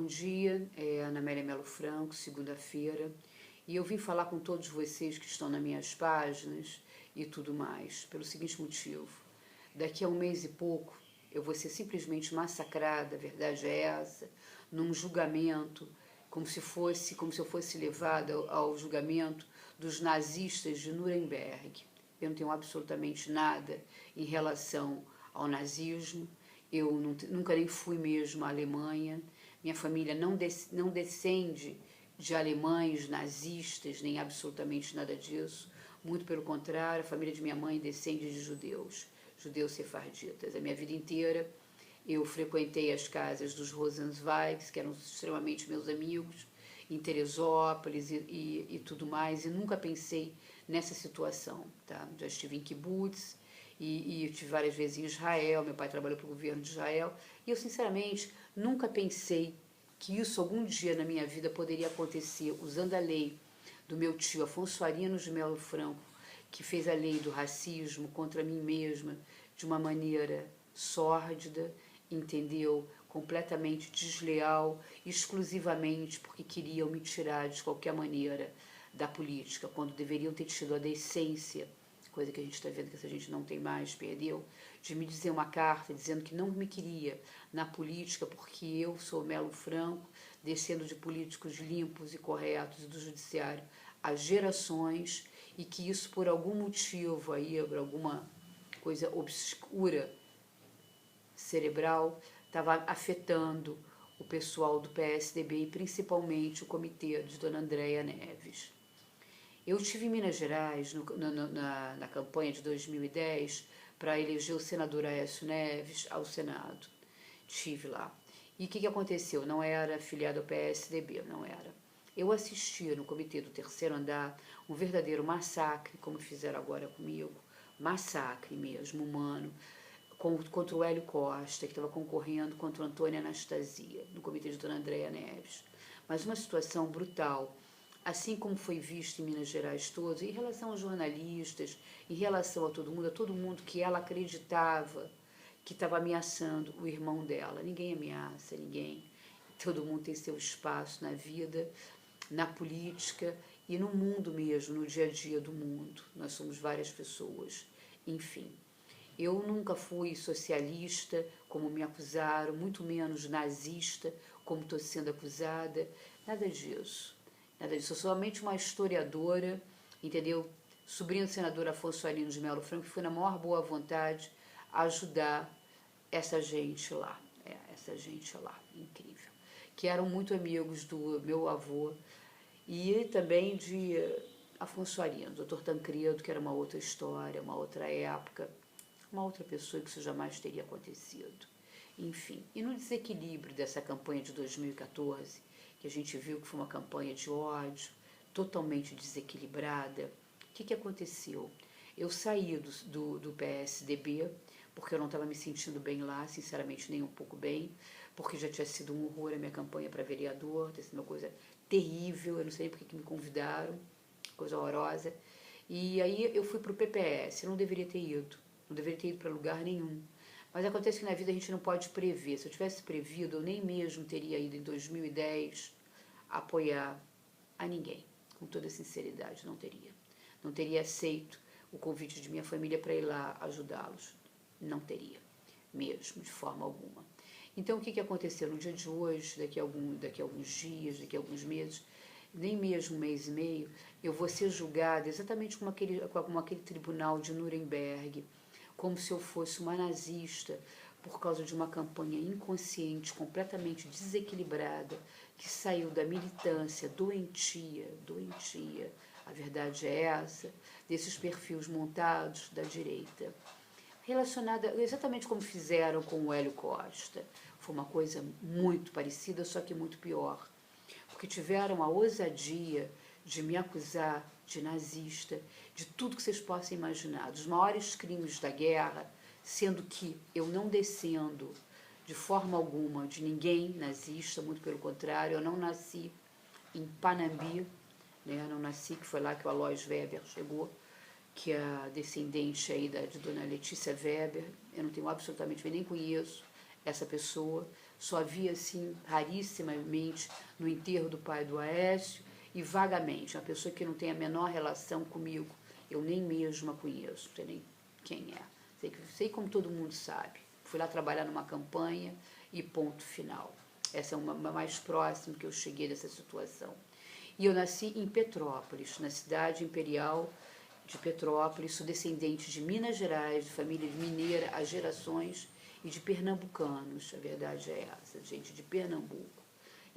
bom dia, Ana Amélia Melo Franco, segunda-feira, e eu vim falar com todos vocês que estão nas minhas páginas e tudo mais, pelo seguinte motivo: daqui a um mês e pouco eu vou ser simplesmente massacrada, a verdade é essa, num julgamento, como se eu fosse levada ao julgamento dos nazistas de Nuremberg. Eu não tenho absolutamente nada em relação ao nazismo, eu nunca nem fui mesmo à Alemanha, minha família não descende de alemães nazistas, nem absolutamente nada disso, muito pelo contrário, a família de minha mãe descende de judeus sefarditas. A minha vida inteira eu frequentei as casas dos Rosenzweigs, que eram extremamente meus amigos, em Teresópolis e tudo mais, e nunca pensei nessa situação, tá? Já estive em kibbutz, e eu estive várias vezes em Israel, meu pai trabalhou para o governo de Israel, e eu sinceramente nunca pensei que isso algum dia na minha vida poderia acontecer, usando a lei do meu tio Afonso Arinos de Melo Franco, que fez a lei do racismo contra mim mesma de uma maneira sórdida, entendeu? Completamente desleal, exclusivamente porque queriam me tirar de qualquer maneira da política, quando deveriam ter tido a decência, coisa que a gente está vendo que essa gente não tem mais, perdeu, de me dizer uma carta dizendo que não me queria na política porque eu sou Melo Franco, descendo de políticos limpos e corretos do judiciário há gerações, e que isso por algum motivo aí, por alguma coisa obscura cerebral, estava afetando o pessoal do PSDB e principalmente o comitê de Dona Andréia Neves. Eu estive em Minas Gerais na campanha de 2010 para eleger o senador Aécio Neves ao Senado. Estive lá. E o que aconteceu? Não era afiliado ao PSDB, não era. Eu assistia no comitê do terceiro andar um verdadeiro massacre, como fizeram agora comigo, massacre mesmo, humano, contra o Hélio Costa, que estava concorrendo contra o Antônio Anastasia, no comitê de Dona Andréia Neves. Mas uma situação brutal, assim como foi visto em Minas Gerais todos, em relação aos jornalistas, em relação a todo mundo que ela acreditava que estava ameaçando o irmão dela. Ninguém ameaça ninguém, todo mundo tem seu espaço na vida, na política e no mundo mesmo, no dia a dia do mundo. Nós somos várias pessoas, enfim. Eu nunca fui socialista, como me acusaram, muito menos nazista, como estou sendo acusada, nada disso. Nada disso, eu sou somente uma historiadora, entendeu? Sobrinha do senador Afonso Arinos de Melo Franco, que foi na maior boa vontade ajudar essa gente lá, incrível, que eram muito amigos do meu avô e também de Afonso Arinos, doutor Tancredo, que era uma outra história, uma outra época, uma outra pessoa que isso jamais teria acontecido. Enfim, e no desequilíbrio dessa campanha de 2014, que a gente viu que foi uma campanha de ódio, totalmente desequilibrada, o que aconteceu? Eu saí do PSDB, porque eu não estava me sentindo bem lá, sinceramente nem um pouco bem, porque já tinha sido um horror a minha campanha para vereador, tinha sido uma coisa terrível, eu não sei nem porque que me convidaram, coisa horrorosa. E aí eu fui para o PPS, eu não deveria ter ido para lugar nenhum. Mas acontece que na vida a gente não pode prever. Se eu tivesse prevido, eu nem mesmo teria ido em 2010 apoiar a ninguém, com toda sinceridade, não teria. Não teria aceito o convite de minha família para ir lá ajudá-los. Não teria, mesmo, de forma alguma. Então, o que aconteceu? No dia de hoje, daqui a alguns dias, daqui a alguns meses, nem mesmo um mês e meio, eu vou ser julgada exatamente como aquele tribunal de Nuremberg, como se eu fosse uma nazista, por causa de uma campanha inconsciente, completamente desequilibrada, que saiu da militância doentia, a verdade é essa, desses perfis montados da direita, relacionada exatamente como fizeram com o Hélio Costa. Foi uma coisa muito parecida, só que muito pior, porque tiveram a ousadia de me acusar de nazista, de tudo que vocês possam imaginar, dos maiores crimes da guerra, sendo que eu não descendo de forma alguma de ninguém nazista, muito pelo contrário, eu não nasci em Panambi, né, eu não nasci, que foi lá que o Alois Weber chegou, que é a descendente aí de Dona Letícia Weber, eu não tenho absolutamente, nem conheço essa pessoa, só via assim rarissimamente no enterro do pai do Aécio e vagamente, uma pessoa que não tem a menor relação comigo, eu nem mesmo a conheço, não sei nem quem é, sei como todo mundo sabe, fui lá trabalhar numa campanha e ponto final. Essa é uma mais próxima que eu cheguei dessa situação. E eu nasci em Petrópolis, na cidade imperial de Petrópolis, sou descendente de Minas Gerais, de família mineira há gerações, e de pernambucanos, a verdade é essa, gente de Pernambuco.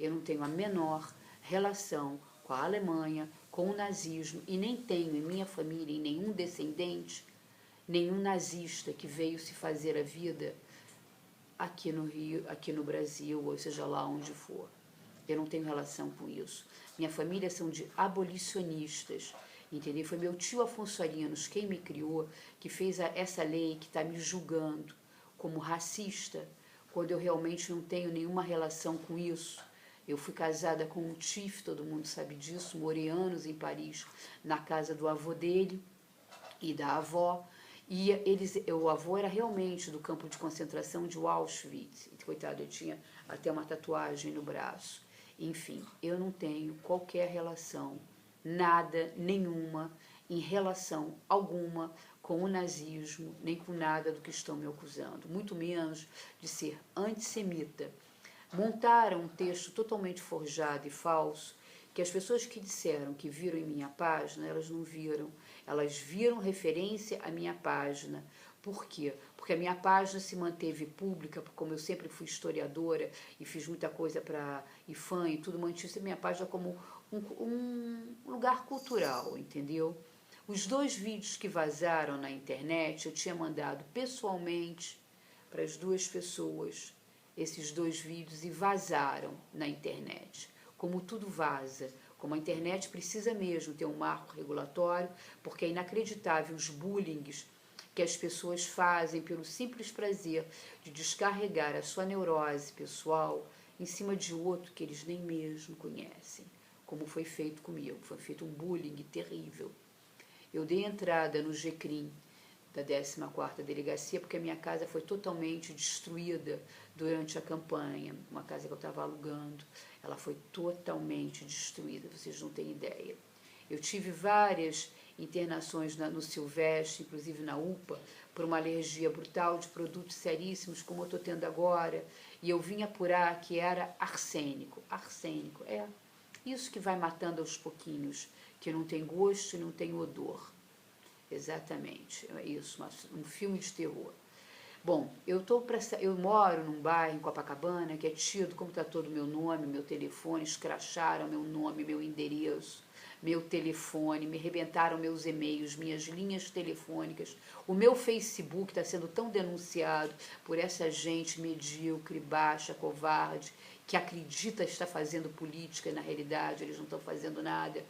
Eu não tenho a menor relação com a Alemanha, com o nazismo, e nem tenho em minha família, em nenhum descendente, nenhum nazista que veio se fazer a vida aqui no Rio, aqui no Brasil, ou seja lá onde for. Eu não tenho relação com isso. Minha família são de abolicionistas, entendeu? Foi meu tio Afonso Arinos, quem me criou, que fez essa lei que está me julgando como racista, quando eu realmente não tenho nenhuma relação com isso. Eu fui casada com um TIF, todo mundo sabe disso, morei anos em Paris, na casa do avô dele e da avó, e o avô era realmente do campo de concentração de Auschwitz, coitado, eu tinha até uma tatuagem no braço. Enfim, eu não tenho qualquer relação, nada, nenhuma, em relação alguma com o nazismo, nem com nada do que estão me acusando, muito menos de ser antissemita. Montaram um texto totalmente forjado e falso, que as pessoas que disseram que viram em minha página, elas não viram, elas viram referência à minha página. Por quê? Porque a minha página se manteve pública, como eu sempre fui historiadora e fiz muita coisa para IFAM e tudo, mantive a minha página como um lugar cultural, entendeu? Os 2 vídeos que vazaram na internet, eu tinha mandado pessoalmente para as 2 pessoas esses 2 vídeos e vazaram na internet. Como tudo vaza, como a internet precisa mesmo ter um marco regulatório, porque é inacreditável os bullings que as pessoas fazem pelo simples prazer de descarregar a sua neurose pessoal em cima de outro que eles nem mesmo conhecem, como foi feito comigo. Foi feito um bullying terrível. Eu dei entrada no GCRIM da 14ª Delegacia, porque a minha casa foi totalmente destruída durante a campanha, uma casa que eu estava alugando, ela foi totalmente destruída, vocês não têm ideia. Eu tive várias internações no Silvestre, inclusive na UPA, por uma alergia brutal de produtos seríssimos, como eu estou tendo agora, e eu vim apurar que era arsênico. Arsênico, é isso que vai matando aos pouquinhos, que não tem gosto e não tem odor. Exatamente, é isso, um filme de terror. Bom, eu moro num bairro em Copacabana que é tido como está todo o meu nome, meu telefone, escracharam meu nome, meu endereço, meu telefone, me arrebentaram meus e-mails, minhas linhas telefônicas, o meu Facebook está sendo tão denunciado por essa gente medíocre, baixa, covarde, que acredita estar fazendo política e na realidade eles não estão fazendo nada,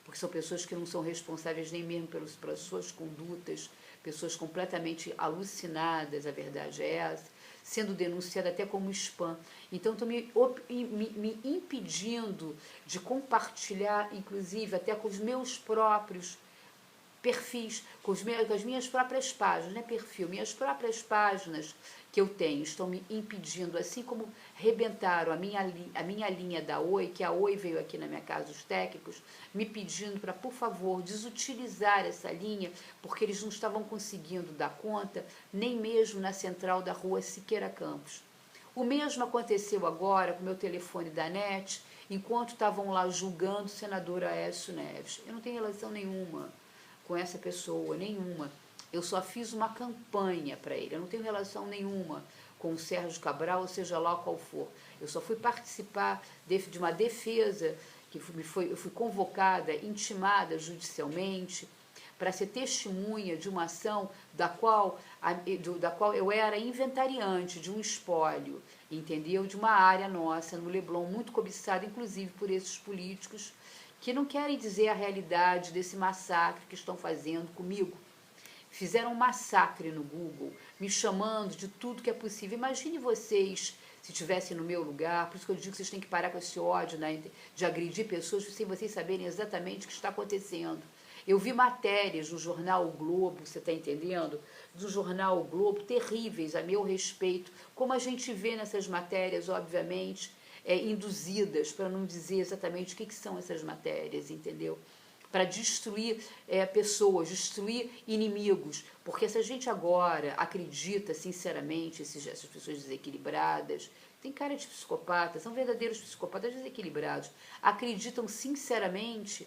porque são pessoas que não são responsáveis nem mesmo pelas suas condutas, pessoas completamente alucinadas, a verdade é essa, sendo denunciada até como spam. Então, estão me impedindo de compartilhar, inclusive, até com os meus próprios perfis, com as minhas próprias páginas, não é perfil, minhas próprias páginas que eu tenho, estão me impedindo, assim como rebentaram a minha linha da Oi, que a Oi veio aqui na minha casa, os técnicos, me pedindo para, por favor, desutilizar essa linha, porque eles não estavam conseguindo dar conta, nem mesmo na central da rua Siqueira Campos. O mesmo aconteceu agora com o meu telefone da NET, enquanto estavam lá julgando o senador Aécio Neves. Eu não tenho relação nenhuma com essa pessoa, nenhuma. Eu só fiz uma campanha para ele, eu não tenho relação nenhuma com o Sérgio Cabral, ou seja lá qual for. Eu só fui participar de uma defesa, que eu fui convocada, intimada judicialmente, para ser testemunha de uma ação da qual eu era inventariante de um espólio, entendeu? De uma área nossa, no Leblon, muito cobiçada, inclusive por esses políticos, que não querem dizer a realidade desse massacre que estão fazendo comigo. Fizeram um massacre no Google, me chamando de tudo que é possível. Imagine vocês, se estivessem no meu lugar, por isso que eu digo que vocês têm que parar com esse ódio, né, de agredir pessoas sem vocês saberem exatamente o que está acontecendo. Eu vi matérias no jornal O Globo, você está entendendo? Do jornal O Globo, terríveis a meu respeito, como a gente vê nessas matérias, obviamente, induzidas, para não dizer exatamente o que são essas matérias, entendeu? Para destruir pessoas, destruir inimigos. Porque se a gente agora acredita sinceramente, essas pessoas desequilibradas, tem cara de psicopata, são verdadeiros psicopatas desequilibrados, acreditam sinceramente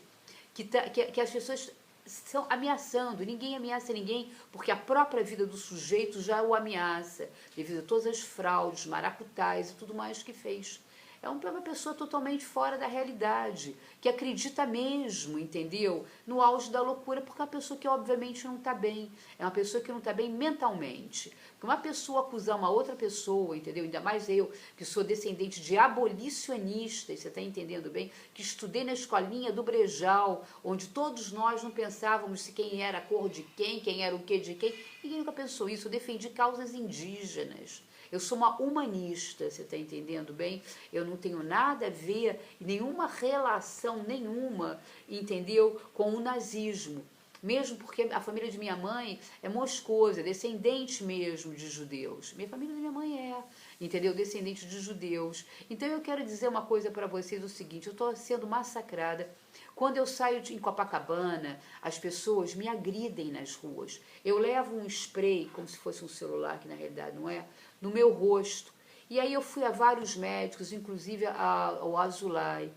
que as pessoas estão ameaçando, ninguém ameaça ninguém, porque a própria vida do sujeito já o ameaça, devido a todas as fraudes, maracutais e tudo mais que fez. É uma pessoa totalmente fora da realidade, que acredita mesmo, entendeu? No auge da loucura, porque é uma pessoa que obviamente não está bem. É uma pessoa que não está bem mentalmente. Porque uma pessoa acusar uma outra pessoa, entendeu? Ainda mais eu, que sou descendente de abolicionistas, você está entendendo bem? Que estudei na escolinha do Brejal, onde todos nós não pensávamos se quem era a cor de quem era o que de quem. Ninguém nunca pensou isso. Eu defendi causas indígenas. Eu sou uma humanista, você está entendendo bem? Eu não tenho nada a ver, nenhuma relação nenhuma, entendeu? Com o nazismo. Mesmo porque a família de minha mãe é moscosa, descendente mesmo de judeus. Minha família da minha mãe entendeu? Descendente de judeus. Então eu quero dizer uma coisa para vocês, o seguinte, eu estou sendo massacrada. Quando eu saio em Copacabana, as pessoas me agridem nas ruas. Eu levo um spray, como se fosse um celular, que na realidade não é, no meu rosto. E aí eu fui a vários médicos, inclusive ao Azulay,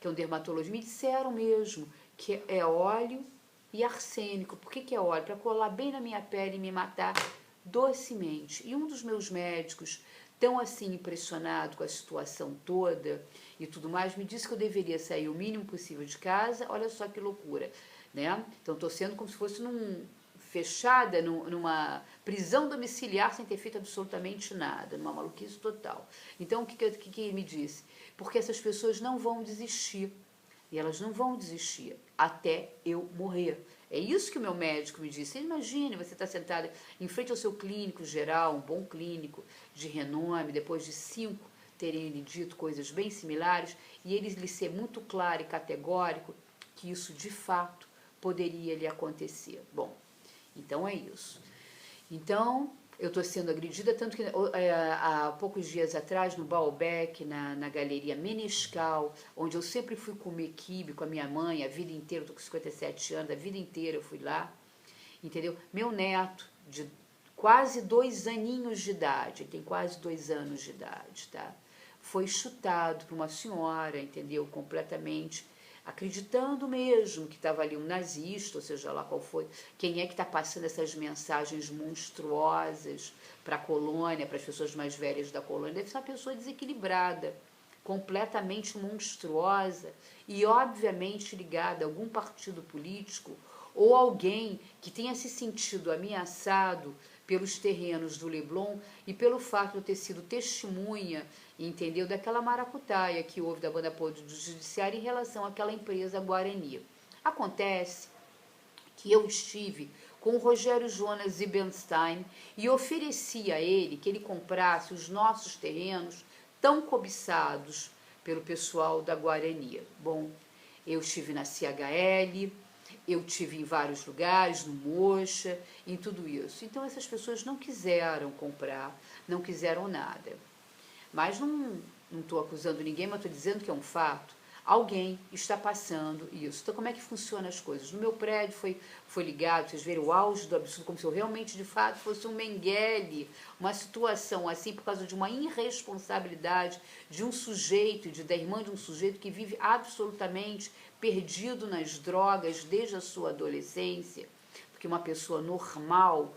que é um dermatologista, me disseram mesmo que é óleo e arsênico. Por que é óleo? Para colar bem na minha pele e me matar docemente. E um dos meus médicos, tão assim impressionado com a situação toda e tudo mais, me disse que eu deveria sair o mínimo possível de casa. Olha só que loucura, né? Então estou sendo como se fosse fechada numa prisão domiciliar sem ter feito absolutamente nada, numa maluquice total. Então o que ele me disse? Porque essas pessoas não vão desistir. E elas não vão desistir até eu morrer. É isso que o meu médico me disse. Imagine, você está sentada em frente ao seu clínico geral, um bom clínico de renome, depois de 5 terem lhe dito coisas bem similares, e ele lhe ser muito claro e categórico que isso de fato poderia lhe acontecer. Bom, então é isso. Então, eu estou sendo agredida, tanto que há poucos dias atrás, no Baalbek, na Galeria Menescal, onde eu sempre fui comer quibe com a minha mãe, a vida inteira, estou com 57 anos, a vida inteira eu fui lá, entendeu? Meu neto, de quase 2 aninhos de idade, ele tem quase 2 anos de idade, tá? Foi chutado por uma senhora, entendeu? Completamente acreditando mesmo que estava ali um nazista, ou seja lá qual foi, quem é que está passando essas mensagens monstruosas para a colônia, para as pessoas mais velhas da colônia, deve ser uma pessoa desequilibrada, completamente monstruosa e obviamente ligada a algum partido político ou alguém que tenha se sentido ameaçado pelos terrenos do Leblon e pelo fato de eu ter sido testemunha, entendeu, daquela maracutaia que houve da banda podre do judiciário em relação àquela empresa Guarani. Acontece que eu estive com o Rogério Jonas Ziebenstein e ofereci a ele que ele comprasse os nossos terrenos tão cobiçados pelo pessoal da Guarani. Bom, eu estive na CHL, eu estive em vários lugares, no Mocha, em tudo isso. Então essas pessoas não quiseram comprar, não quiseram nada. Mas não estou acusando ninguém, mas estou dizendo que é um fato. Alguém está passando isso. Então, como é que funcionam as coisas? No meu prédio foi ligado, vocês viram o auge do absurdo, como se eu realmente, de fato, fosse um Mengele, uma situação assim, por causa de uma irresponsabilidade de um sujeito, da irmã de um sujeito que vive absolutamente perdido nas drogas desde a sua adolescência, porque uma pessoa normal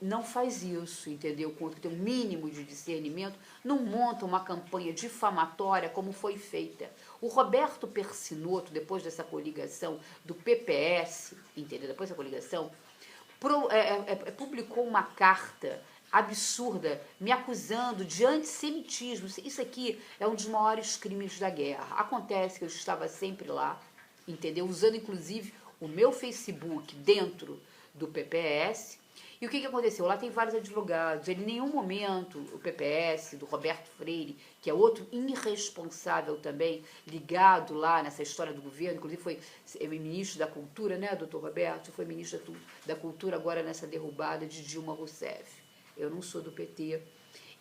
não faz isso, entendeu? Quando tem um mínimo de discernimento, não monta uma campanha difamatória como foi feita. O Roberto Persinotto, depois dessa coligação do PPS, entendeu? Depois dessa coligação, publicou uma carta absurda, me acusando de antissemitismo. Isso aqui é um dos maiores crimes da guerra. Acontece que eu estava sempre lá, entendeu? Usando, inclusive, o meu Facebook dentro do PPS. E o que aconteceu? Lá tem vários advogados. Ele, em nenhum momento, o PPS, do Roberto Freire, que é outro irresponsável também, ligado lá nessa história do governo, inclusive foi ministro da Cultura, né, doutor Roberto? Foi ministro da Cultura agora nessa derrubada de Dilma Rousseff. Eu não sou do PT.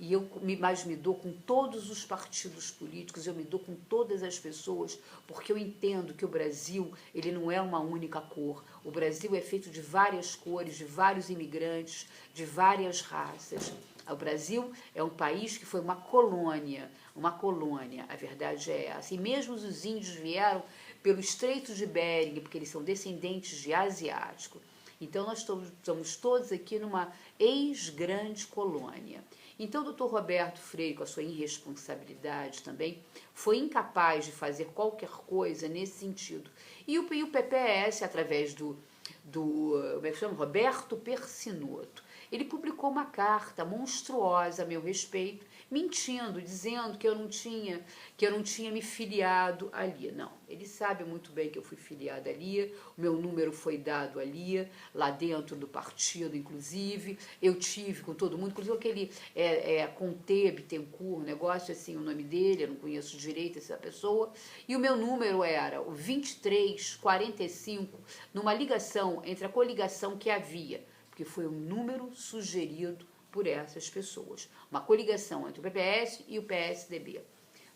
E mas me dou com todos os partidos políticos, eu me dou com todas as pessoas, porque eu entendo que o Brasil, ele não é uma única cor. O Brasil é feito de várias cores, de vários imigrantes, de várias raças. O Brasil é um país que foi uma colônia, a verdade é essa. E mesmo os índios vieram pelo Estreito de Bering, porque eles são descendentes de asiático. Então, nós estamos todos aqui numa ex-grande colônia. Então, o doutor Roberto Freire, com a sua irresponsabilidade também, foi incapaz de fazer qualquer coisa nesse sentido. E o PPS, através do como é que chama? Roberto Persinotto, ele publicou uma carta monstruosa a meu respeito, mentindo, dizendo que eu não tinha me filiado ali. Não, ele sabe muito bem que eu fui filiada ali, o meu número foi dado ali, lá dentro do partido, inclusive, eu tive com todo mundo, inclusive aquele Conte Bittencourt, um negócio assim, o nome dele, eu não conheço direito essa pessoa, e o meu número era o 2345, numa ligação entre a coligação que havia, porque foi um número sugerido por essas pessoas. Uma coligação entre o PPS e o PSDB.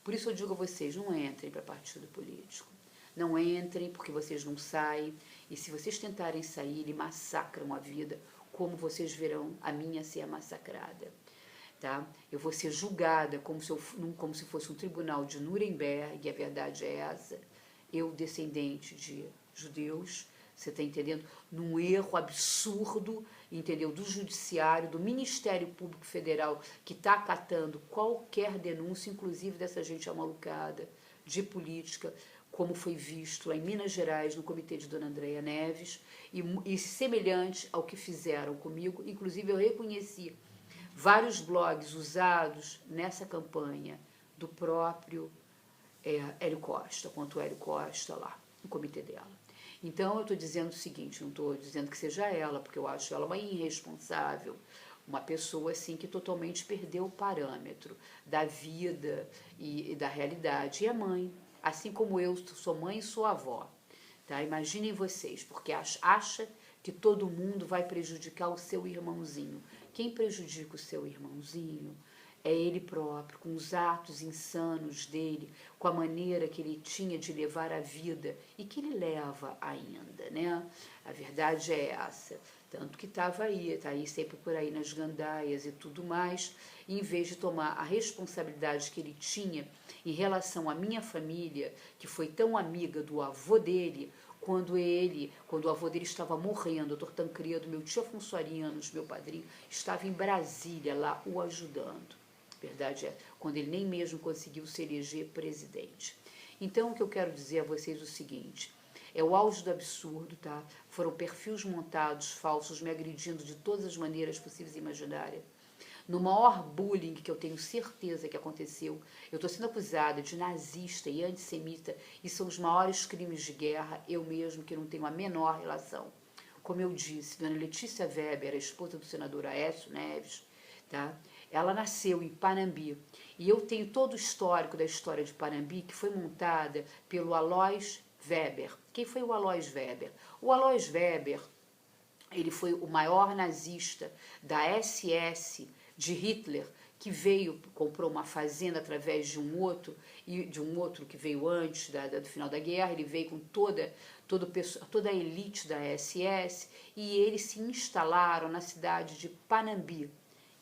Por isso eu digo a vocês, não entrem para partido político. Não entrem porque vocês não saem. E se vocês tentarem sair, eles massacram a vida, como vocês verão a minha ser massacrada. Tá? Eu vou ser julgada como se fosse um tribunal de Nuremberg, e a verdade é essa. Eu, descendente de judeus, você está entendendo? Num erro absurdo, entendeu? Do judiciário, do Ministério Público Federal, que está acatando qualquer denúncia, inclusive dessa gente amalucada, de política, como foi visto lá em Minas Gerais, no comitê de Dona Andréia Neves, e semelhante ao que fizeram comigo. Inclusive, eu reconheci vários blogs usados nessa campanha do próprio Hélio Costa, quanto o Hélio Costa lá, no comitê dela. Então, eu estou dizendo o seguinte, não estou dizendo que seja ela, porque eu acho ela uma irresponsável, uma pessoa assim que totalmente perdeu o parâmetro da vida e da realidade. E é mãe, assim como eu sou mãe e sou avó. Tá? Imaginem vocês, porque acha que todo mundo vai prejudicar o seu irmãozinho. Quem prejudica o seu irmãozinho é ele próprio, com os atos insanos dele, com a maneira que ele tinha de levar a vida e que ele leva ainda, né? A verdade é essa. Tanto que está aí sempre por aí nas gandaias e tudo mais, e em vez de tomar a responsabilidade que ele tinha em relação à minha família, que foi tão amiga do avô dele, quando o avô dele estava morrendo, o doutor Tancredo, meu tio Afonso Arianos, meu padrinho, estava em Brasília lá o ajudando. Verdade é, quando ele nem mesmo conseguiu se eleger presidente. Então, o que eu quero dizer a vocês é o seguinte, é o auge do absurdo, tá? Foram perfis montados, falsos, me agredindo de todas as maneiras possíveis e imaginárias. No maior bullying que eu tenho certeza que aconteceu, eu estou sendo acusada de nazista e antissemita, e são os maiores crimes de guerra, eu mesmo que não tenho a menor relação. Como eu disse, dona Letícia Weber, a esposa do senador Aécio Neves, tá? Ela nasceu em Panambi, e eu tenho todo o histórico da história de Panambi, que foi montada pelo Alois Weber. Quem foi o Alois Weber? O Alois Weber, ele foi o maior nazista da SS de Hitler, que veio, comprou uma fazenda através de um outro que veio antes do final da guerra. Ele veio com toda a elite da SS, e eles se instalaram na cidade de Panambi,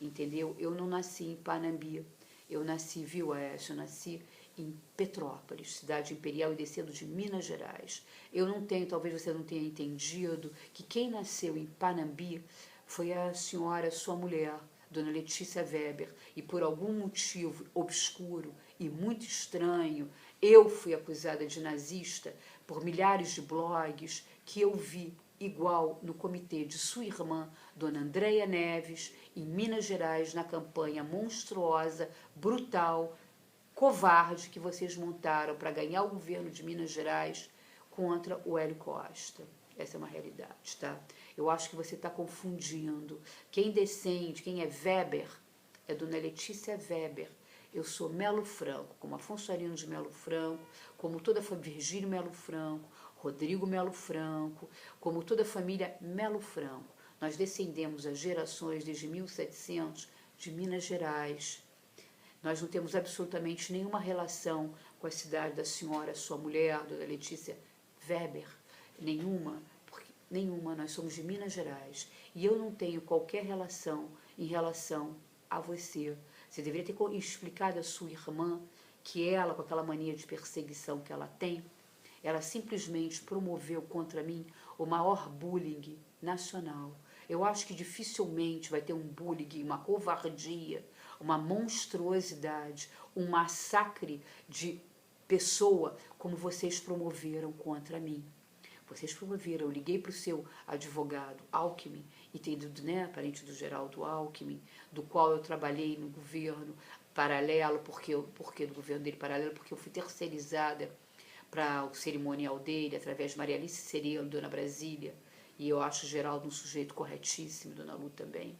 entendeu? Eu não nasci em Panambi, eu nasci, viu, Aécio? Eu nasci em Petrópolis, cidade imperial e descendo de Minas Gerais. Eu não tenho, talvez você não tenha entendido, que quem nasceu em Panambi foi a senhora, sua mulher, dona Letícia Weber, e por algum motivo obscuro e muito estranho, eu fui acusada de nazista por milhares de blogs que eu vi igual no comitê de sua irmã, dona Andréia Neves, em Minas Gerais, na campanha monstruosa, brutal, covarde que vocês montaram para ganhar o governo de Minas Gerais contra o Hélio Costa. Essa é uma realidade, tá? Eu acho que você está confundindo. Quem descende, quem é Weber, é Dona Letícia Weber. Eu sou Melo Franco, como Afonso Arinos de Melo Franco, como toda a família Virgílio Melo Franco, Rodrigo Melo Franco, como toda a família Melo Franco. Nós descendemos as gerações desde 1700 de Minas Gerais. Nós não temos absolutamente nenhuma relação com a cidade da senhora, sua mulher, Dona Letícia Weber. Nenhuma, nenhuma. Nós somos de Minas Gerais. E eu não tenho qualquer relação em relação a você. Você deveria ter explicado à sua irmã que ela, com aquela mania de perseguição que ela tem, ela simplesmente promoveu contra mim o maior bullying nacional. Eu acho que dificilmente vai ter um bullying, uma covardia, uma monstruosidade, um massacre de pessoa como vocês promoveram contra mim. Vocês promoveram, eu liguei para o seu advogado Alckmin, entendido, né, parente do Geraldo Alckmin, do qual eu trabalhei no governo paralelo, porque do governo dele paralelo, porque eu fui terceirizada para o cerimonial dele, através de Maria Alice Sereno, Dona Brasília, e eu acho o Geraldo um sujeito corretíssimo, Dona Lu também.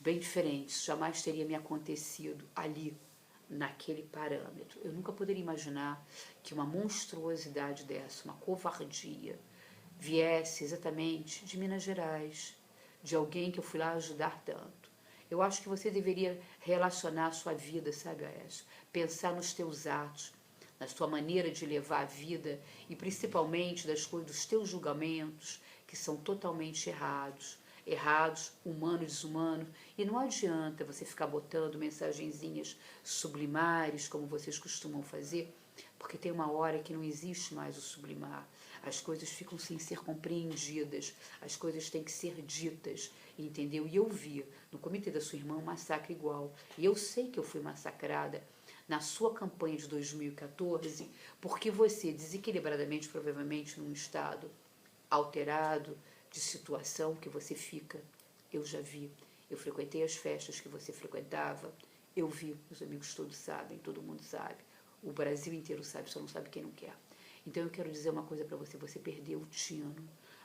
Bem diferente, isso jamais teria me acontecido ali, naquele parâmetro. Eu nunca poderia imaginar que uma monstruosidade dessa, uma covardia, viesse exatamente de Minas Gerais, de alguém que eu fui lá ajudar tanto. Eu acho que você deveria relacionar a sua vida, sabe, Aécio? Pensar nos teus atos, na sua maneira de levar a vida e principalmente dos teus julgamentos, que são totalmente errados, humano, desumano, e não adianta você ficar botando mensagenzinhas sublimares, como vocês costumam fazer, porque tem uma hora que não existe mais o sublimar. As coisas ficam sem ser compreendidas, as coisas têm que ser ditas, entendeu? E eu vi no comitê da sua irmã um massacre igual, e eu sei que eu fui massacrada na sua campanha de 2014, porque você, desequilibradamente, provavelmente num estado alterado, de situação que você fica, eu já vi. Eu frequentei as festas que você frequentava, eu vi, os amigos todos sabem, todo mundo sabe. O Brasil inteiro sabe, só não sabe quem não quer. Então eu quero dizer uma coisa para você, você perdeu o tino,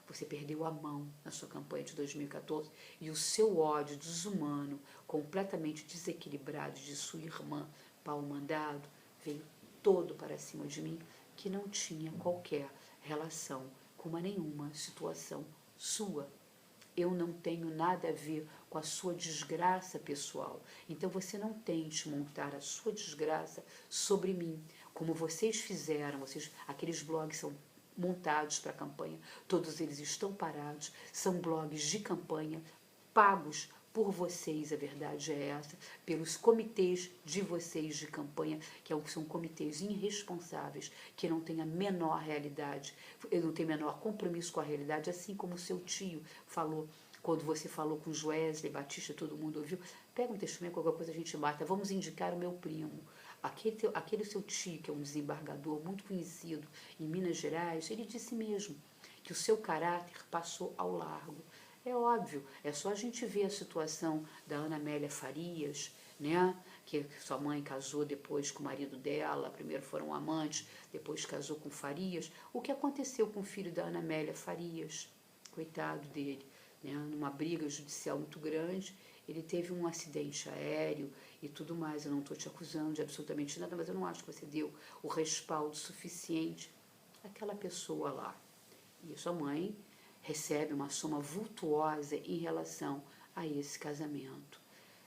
você perdeu a mão na sua campanha de 2014 e o seu ódio desumano, completamente desequilibrado de sua irmã, pau mandado, veio todo para cima de mim, que não tinha qualquer relação com nenhuma situação sua. Eu não tenho nada a ver com a sua desgraça pessoal. Então você não tente montar a sua desgraça sobre mim, como vocês fizeram. Aqueles blogs são montados para a campanha, todos eles estão parados, são blogs de campanha, pagos por vocês, a verdade é essa, pelos comitês de vocês de campanha, que são comitês irresponsáveis, que não têm a menor realidade, não têm menor compromisso com a realidade, assim como o seu tio falou, quando você falou com Joesley Batista, todo mundo ouviu, pega um testemunho, qualquer coisa a gente mata, vamos indicar o meu primo. Aquele seu tio, que é um desembargador muito conhecido em Minas Gerais, ele disse mesmo que o seu caráter passou ao largo. É óbvio, é só a gente ver a situação da Ana Amélia Farias, né? Que sua mãe casou depois com o marido dela, primeiro foram amantes, depois casou com Farias. O que aconteceu com o filho da Ana Amélia Farias? Coitado dele, né? Numa briga judicial muito grande, ele teve um acidente aéreo e tudo mais. Eu não estou te acusando de absolutamente nada, mas eu não acho que você deu o respaldo suficiente àquela pessoa lá. E sua mãe recebe uma soma vultuosa em relação a esse casamento.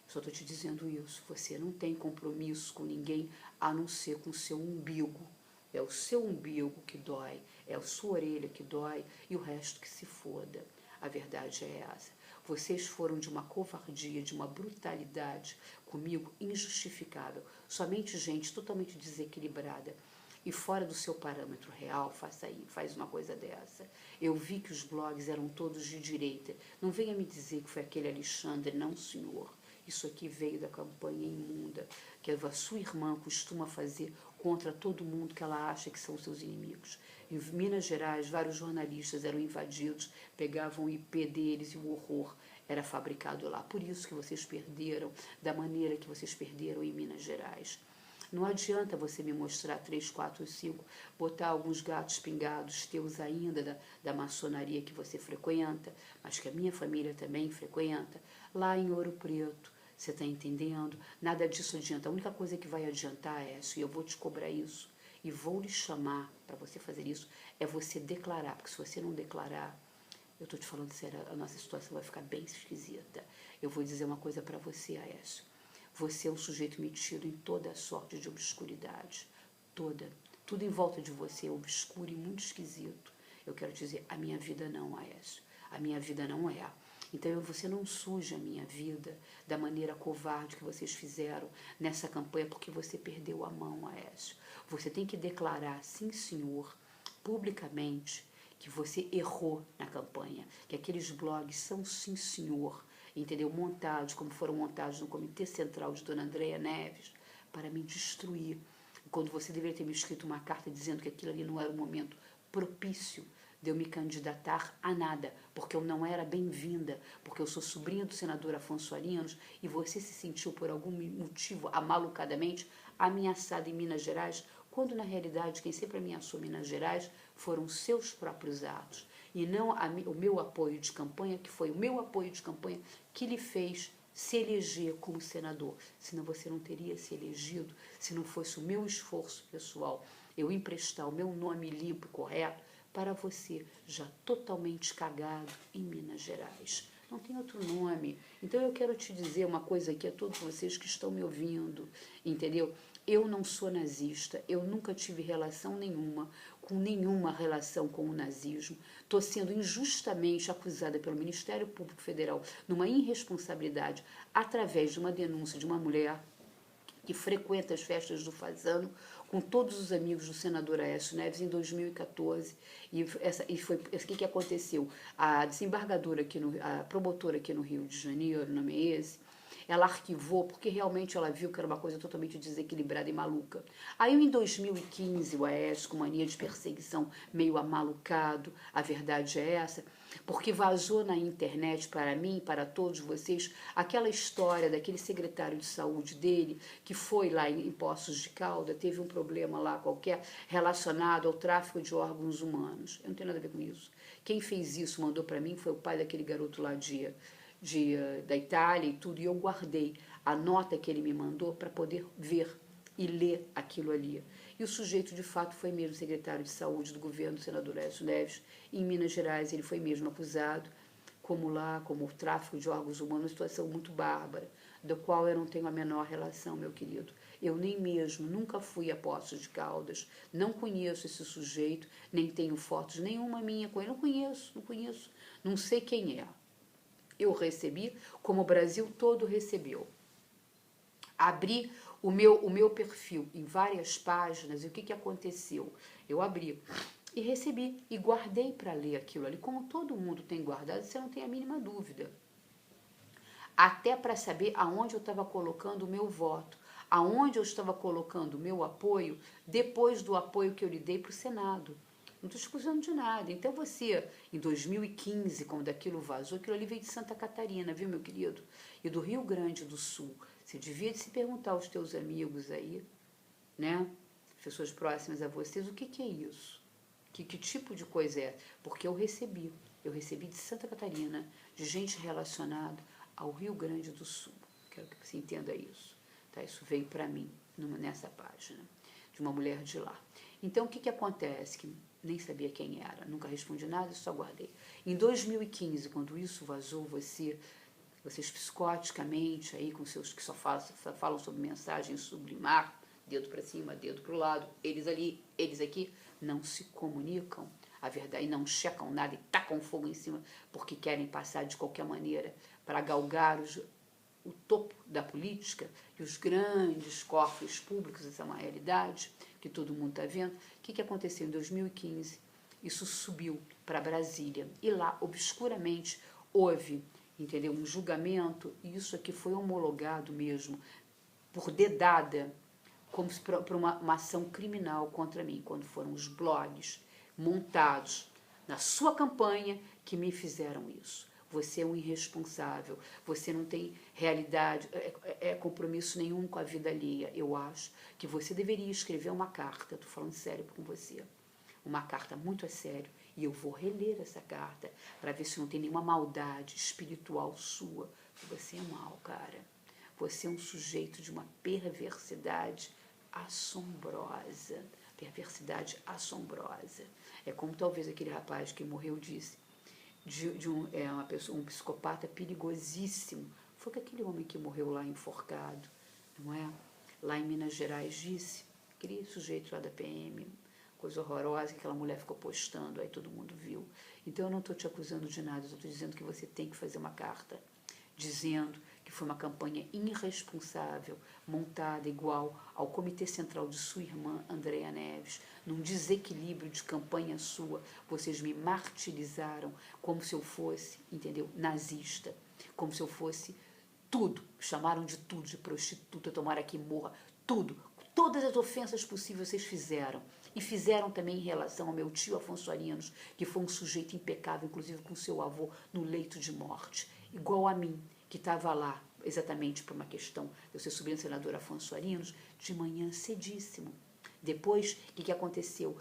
Só estou te dizendo isso, você não tem compromisso com ninguém a não ser com o seu umbigo. É o seu umbigo que dói, é a sua orelha que dói e o resto que se foda. A verdade é essa. Vocês foram de uma covardia, de uma brutalidade comigo injustificável. Somente gente totalmente desequilibrada e fora do seu parâmetro real, faz uma coisa dessa. Eu vi que os blogs eram todos de direita. Não venha me dizer que foi aquele Alexandre, não, senhor. Isso aqui veio da campanha imunda que a sua irmã costuma fazer contra todo mundo que ela acha que são seus inimigos. Em Minas Gerais, vários jornalistas eram invadidos, pegavam o IP deles e o horror era fabricado lá. Por isso que vocês perderam, da maneira que vocês perderam em Minas Gerais. Não adianta você me mostrar 3, 4, 5, botar alguns gatos pingados teus ainda da maçonaria que você frequenta, mas que a minha família também frequenta, lá em Ouro Preto. Você está entendendo? Nada disso adianta. A única coisa que vai adiantar é isso, e eu vou te cobrar isso, e vou lhe chamar para você fazer isso, é você declarar, porque se você não declarar, eu estou te falando sério, a nossa situação vai ficar bem esquisita. Eu vou dizer uma coisa para você, Aécio. Você é um sujeito metido em toda a sorte de obscuridade. Toda. Tudo em volta de você é obscuro e muito esquisito. Eu quero dizer, a minha vida não, Aécio. A minha vida não é. Então você não suje a minha vida da maneira covarde que vocês fizeram nessa campanha, porque você perdeu a mão, Aécio. Você tem que declarar, sim senhor, publicamente, que você errou na campanha, que aqueles blogs são, sim senhor, entendeu? Montados, como foram montados no Comitê Central de Dona Andréa Neves, para me destruir. Quando você deveria ter me escrito uma carta dizendo que aquilo ali não era um momento propício de eu me candidatar a nada, porque eu não era bem-vinda, porque eu sou sobrinha do senador Afonso Arinos e você se sentiu por algum motivo amalucadamente ameaçada em Minas Gerais, quando na realidade quem sempre ameaçou Minas Gerais foram seus próprios atos e não o meu apoio de campanha, que foi o meu apoio de campanha que lhe fez se eleger como senador. Senão você não teria se elegido, se não fosse o meu esforço pessoal, eu emprestar o meu nome limpo e correto para você, já totalmente cagado em Minas Gerais. Não tem outro nome. Então eu quero te dizer uma coisa aqui a todos vocês que estão me ouvindo, entendeu? Eu não sou nazista, eu nunca tive relação nenhuma com o nazismo. Estou sendo injustamente acusada pelo Ministério Público Federal numa irresponsabilidade através de uma denúncia de uma mulher que frequenta as festas do Fazano com todos os amigos do senador Aécio Neves em 2014. E foi o que aconteceu? A desembargadora a promotora aqui no Rio de Janeiro, não é esse? Ela arquivou porque realmente ela viu que era uma coisa totalmente desequilibrada e maluca. Aí em 2015 o Aécio, com mania de perseguição, meio amalucado, a verdade é essa, porque vazou na internet para mim, para todos vocês, aquela história daquele secretário de saúde dele, que foi lá em Poços de Caldas, teve um problema lá qualquer relacionado ao tráfico de órgãos humanos. Eu não tenho nada a ver com isso. Quem fez isso, mandou para mim, foi o pai daquele garoto lá da Itália e tudo, e eu guardei a nota que ele me mandou para poder ver e ler aquilo ali. E o sujeito, de fato, foi mesmo secretário de saúde do governo do senador Aécio Neves. Em Minas Gerais, ele foi mesmo acusado, como tráfico de órgãos humanos, uma situação muito bárbara, do qual eu não tenho a menor relação, meu querido. Eu nem mesmo, nunca fui a Poços de Caldas, não conheço esse sujeito, nem tenho fotos nenhuma minha com ele, não conheço, não sei quem é. Eu recebi, como o Brasil todo recebeu. Abri o meu perfil em várias páginas e o que aconteceu? Eu abri e recebi e guardei para ler aquilo ali, como todo mundo tem guardado, você não tem a mínima dúvida. Até para saber aonde eu estava colocando o meu voto, aonde eu estava colocando o meu apoio, depois do apoio que eu lhe dei para o Senado. Não estou excusando de nada. Então você, em 2015, quando aquilo vazou, aquilo ali veio de Santa Catarina, viu, meu querido? E do Rio Grande do Sul. Você devia se perguntar aos teus amigos aí, né? Pessoas próximas a vocês, o que é isso? Que tipo de coisa é? Porque eu recebi de Santa Catarina, de gente relacionada ao Rio Grande do Sul. Quero que você entenda isso. Tá? Isso veio para mim, nessa página, de uma mulher de lá. Então, o que acontece? Que nem sabia quem era, nunca respondi nada, só guardei. Em 2015, quando isso vazou, vocês psicoticamente, aí com seus que só falam sobre mensagem sublimar, dedo para cima, dedo para o lado, eles ali, eles aqui, não se comunicam, a verdade, e não checam nada e tacam fogo em cima, porque querem passar de qualquer maneira para galgar o topo da política e os grandes cofres públicos, essa é uma realidade que todo mundo está vendo. O que aconteceu em 2015? Isso subiu para Brasília e lá, obscuramente, houve, entendeu, um julgamento, e isso aqui foi homologado mesmo, por dedada, como para uma ação criminal contra mim, quando foram os blogs montados na sua campanha que me fizeram isso. você é um irresponsável, você não tem realidade, compromisso nenhum com a vida alheia. Eu acho que você deveria escrever uma carta, estou falando sério com você, uma carta muito a sério, e eu vou reler essa carta para ver se não tem nenhuma maldade espiritual sua. Você é mau, cara. Você é um sujeito de uma perversidade assombrosa. Perversidade assombrosa. É como talvez aquele rapaz que morreu disse, um psicopata perigosíssimo. Foi aquele homem que morreu lá enforcado, não é? Lá em Minas Gerais disse, aquele sujeito lá da PM, coisa horrorosa que aquela mulher ficou postando, aí todo mundo viu. Então eu não estou te acusando de nada, eu estou dizendo que você tem que fazer uma carta dizendo que foi uma campanha irresponsável, montada igual ao Comitê Central de sua irmã, Andréa Neves, num desequilíbrio de campanha sua. Vocês me martirizaram como se eu fosse, entendeu, nazista, como se eu fosse tudo, chamaram de tudo, de prostituta, tomara que morra, tudo, todas as ofensas possíveis vocês fizeram. E fizeram também em relação ao meu tio Afonso Arinos, que foi um sujeito impecável, inclusive com seu avô, no leito de morte, igual a mim, que estava lá, exatamente por uma questão de eu ser sobrinho do senador Afonso Arinos, de manhã cedíssimo. Depois, o que aconteceu?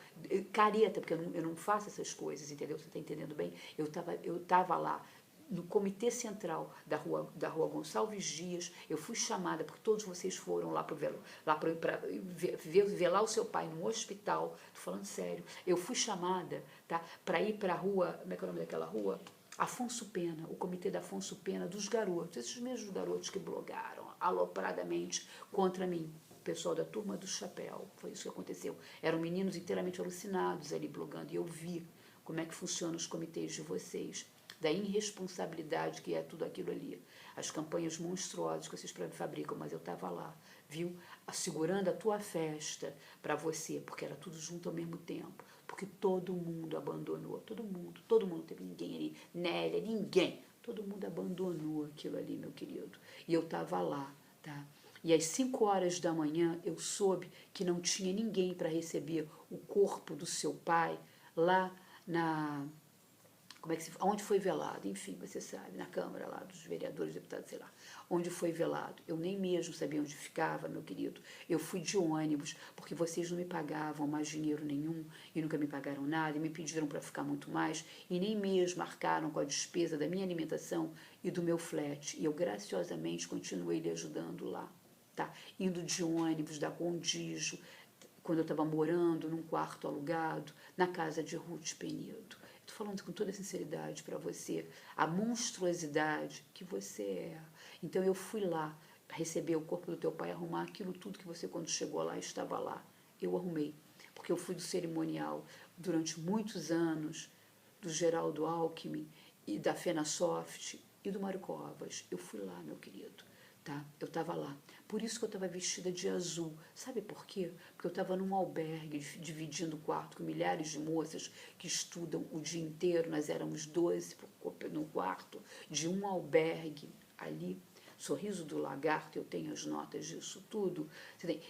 Careta, porque eu não faço essas coisas, entendeu? Você está entendendo bem? Eu tava lá no Comitê Central da rua Gonçalves Dias, eu fui chamada, porque todos vocês foram lá para ver lá o seu pai no hospital, estou falando sério, eu fui chamada, tá, para ir para a rua, como é que é o nome daquela rua? Afonso Pena, o comitê da Afonso Pena, dos garotos, esses mesmos garotos que blogaram alopradamente contra mim, o pessoal da turma do chapéu, foi isso que aconteceu. Eram meninos inteiramente alucinados ali blogando, e eu vi como é que funcionam os comitês de vocês, da irresponsabilidade que é tudo aquilo ali, as campanhas monstruosas que vocês fabricam, mas eu estava lá, viu, assegurando a tua festa para você, porque era tudo junto ao mesmo tempo, porque todo mundo abandonou, todo mundo, não teve ninguém ali, Nélia, ninguém, todo mundo abandonou aquilo ali, meu querido, e eu estava lá, tá? E às 5 horas da manhã eu soube que não tinha ninguém para receber o corpo do seu pai lá onde foi velado, enfim, você sabe, na Câmara lá dos vereadores, deputados, sei lá, onde foi velado. Eu nem mesmo sabia onde ficava, meu querido. Eu fui de ônibus, porque vocês não me pagavam mais dinheiro nenhum, e nunca me pagaram nada, e me pediram para ficar muito mais, e nem mesmo marcaram com a despesa da minha alimentação e do meu flat. E eu graciosamente continuei lhe ajudando lá, tá? Indo de ônibus, da Condijo, quando eu estava morando num quarto alugado, na casa de Ruth Penido. Estou falando com toda sinceridade para você, a monstruosidade que você é. Então eu fui lá receber o corpo do teu pai, arrumar aquilo tudo que você, quando chegou lá, estava lá. Eu arrumei, porque eu fui do cerimonial durante muitos anos, do Geraldo Alckmin e da FenaSoft e do Mário Covas. Eu fui lá, meu querido. Tá? Eu estava lá. Por isso que eu estava vestida de azul. Sabe por quê? Porque eu estava num albergue, dividindo o quarto com milhares de moças que estudam o dia inteiro. Nós éramos 12 no quarto de um albergue ali. Sorriso do Lagarto, eu tenho as notas disso tudo.